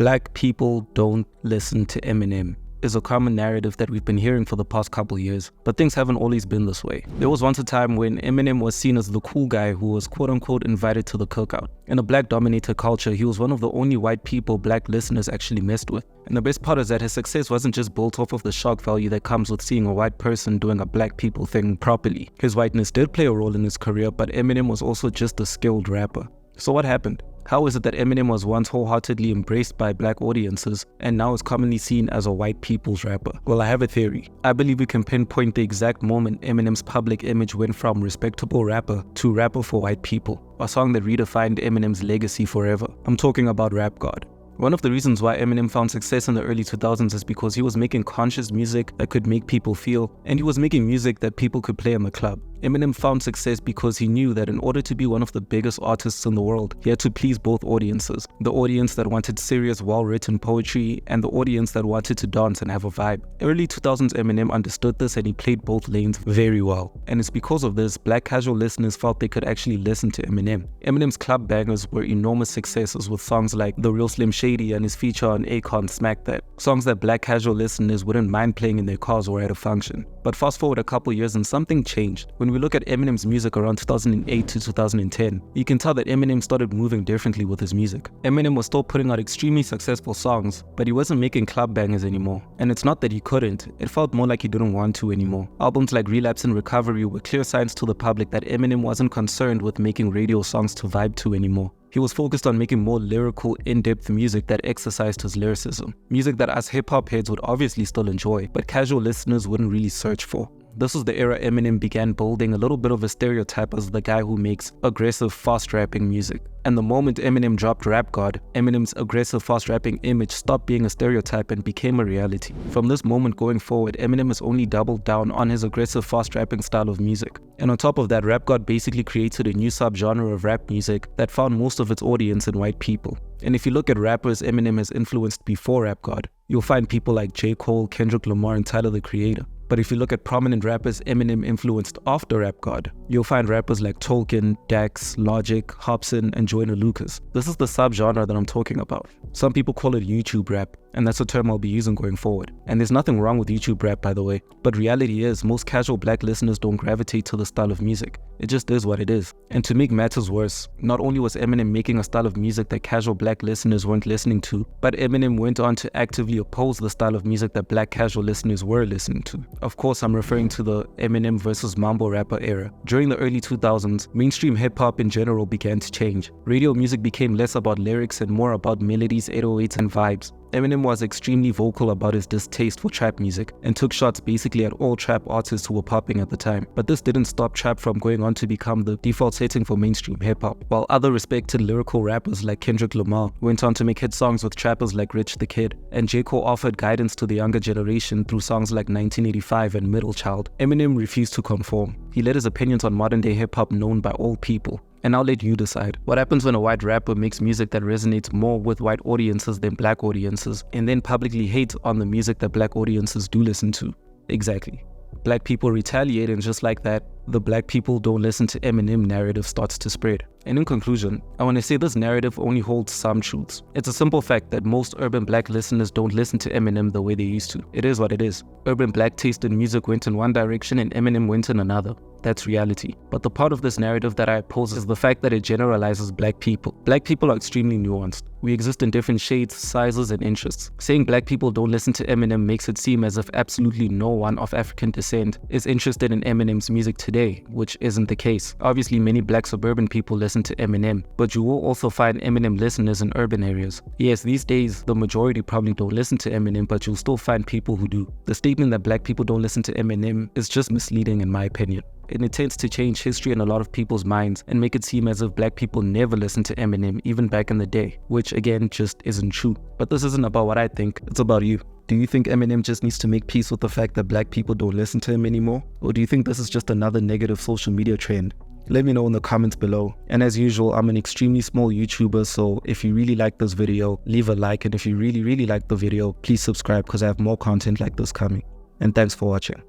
Black people don't listen to Eminem is a common narrative that we've been hearing for the past couple years, but things haven't always been this way. There was once a time when Eminem was seen as the cool guy who was quote-unquote invited to the cookout. In a black-dominated culture, he was one of the only white people black listeners actually messed with. And the best part is that his success wasn't just built off of the shock value that comes with seeing a white person doing a black people thing properly. His whiteness did play a role in his career, but Eminem was also just a skilled rapper. So what happened? How is it that Eminem was once wholeheartedly embraced by black audiences and now is commonly seen as a white people's rapper? Well, I have a theory. I believe we can pinpoint the exact moment Eminem's public image went from respectable rapper to rapper for white people, a song that redefined Eminem's legacy forever. I'm talking about Rap God. One of the reasons why Eminem found success in the early 2000s is because he was making conscious music that could make people feel, and he was making music that people could play in the club. Eminem found success because he knew that in order to be one of the biggest artists in the world, he had to please both audiences. The audience that wanted serious, well-written poetry, and the audience that wanted to dance and have a vibe. Early 2000s Eminem understood this and he played both lanes very well. And it's because of this, black casual listeners felt they could actually listen to Eminem. Eminem's club bangers were enormous successes with songs like The Real Slim Shady and his feature on Akon's Smack That. Songs that black casual listeners wouldn't mind playing in their cars or at a function. But fast forward a couple years and something changed. When we look at Eminem's music around 2008 to 2010, you can tell that Eminem started moving differently with his music. Eminem was still putting out extremely successful songs, but he wasn't making club bangers anymore. And it's not that he couldn't, it felt more like he didn't want to anymore. Albums like Relapse and Recovery were clear signs to the public that Eminem wasn't concerned with making radio songs to vibe to anymore. He was focused on making more lyrical, in-depth music that exercised his lyricism. Music that us hip-hop heads would obviously still enjoy, but casual listeners wouldn't really search for. This was the era Eminem began building a little bit of a stereotype as the guy who makes aggressive, fast rapping music. And the moment Eminem dropped Rap God, Eminem's aggressive, fast rapping image stopped being a stereotype and became a reality. From this moment going forward, Eminem has only doubled down on his aggressive, fast rapping style of music. And on top of that, Rap God basically created a new subgenre of rap music that found most of its audience in white people. And if you look at rappers Eminem has influenced before Rap God, you'll find people like Jcole, Kendrick Lamar, and Tyler the Creator. But if you look at prominent rappers Eminem influenced after Rap God, you'll find rappers like Tolkien, Dax, Logic, Hobson, and Joyner Lucas. This is the subgenre that I'm talking about. Some people call it YouTube rap, and that's a term I'll be using going forward. And there's nothing wrong with YouTube rap, by the way, but reality is most casual black listeners don't gravitate to the style of music. It just is what it is. And to make matters worse, not only was Eminem making a style of music that casual black listeners weren't listening to, but Eminem went on to actively oppose the style of music that black casual listeners were listening to. Of course, I'm referring to the Eminem versus mumble rapper era. During the early 2000s, mainstream hip-hop in general began to change. Radio music became less about lyrics and more about melodies, 808s, and vibes. Eminem was extremely vocal about his distaste for trap music and took shots basically at all trap artists who were popping at the time. But this didn't stop trap from going on to become the default setting for mainstream hip-hop, while other respected lyrical rappers like Kendrick Lamar went on to make hit songs with trappers like Rich the Kid, and Jcole offered guidance to the younger generation through songs like 1985 and Middle Child. Eminem refused to conform. He let his opinions on modern-day hip-hop known by all people. And I'll let you decide. What happens when a white rapper makes music that resonates more with white audiences than black audiences, and then publicly hates on the music that black audiences do listen to? Exactly. Black people retaliate, and just like that, the black people don't listen to Eminem narrative starts to spread. And in conclusion, I want to say this narrative only holds some truths. It's a simple fact that most urban black listeners don't listen to Eminem the way they used to. It is what it is. Urban black taste in music went in one direction and Eminem went in another. That's reality. But the part of this narrative that I oppose is the fact that it generalizes black people. Black people are extremely nuanced. We exist in different shades, sizes, and interests. Saying black people don't listen to Eminem makes it seem as if absolutely no one of African descent is interested in Eminem's music today, which isn't the case. Obviously, many black suburban people listen to Eminem, but you will also find Eminem listeners in urban areas. Yes, these days, the majority probably don't listen to Eminem, but you'll still find people who do. The statement that black people don't listen to Eminem is just misleading in my opinion. It intends to change history in a lot of people's minds and make it seem as if black people never listened to Eminem even back in the day, which again just isn't true. But this isn't about what I think, it's about you. Do you think Eminem just needs to make peace with the fact that black people don't listen to him anymore? Or do you think this is just another negative social media trend? Let me know in the comments below. And as usual, I'm an extremely small YouTuber, so if you really like this video, leave a like, and if you really like the video, please subscribe because I have more content like this coming. And thanks for watching.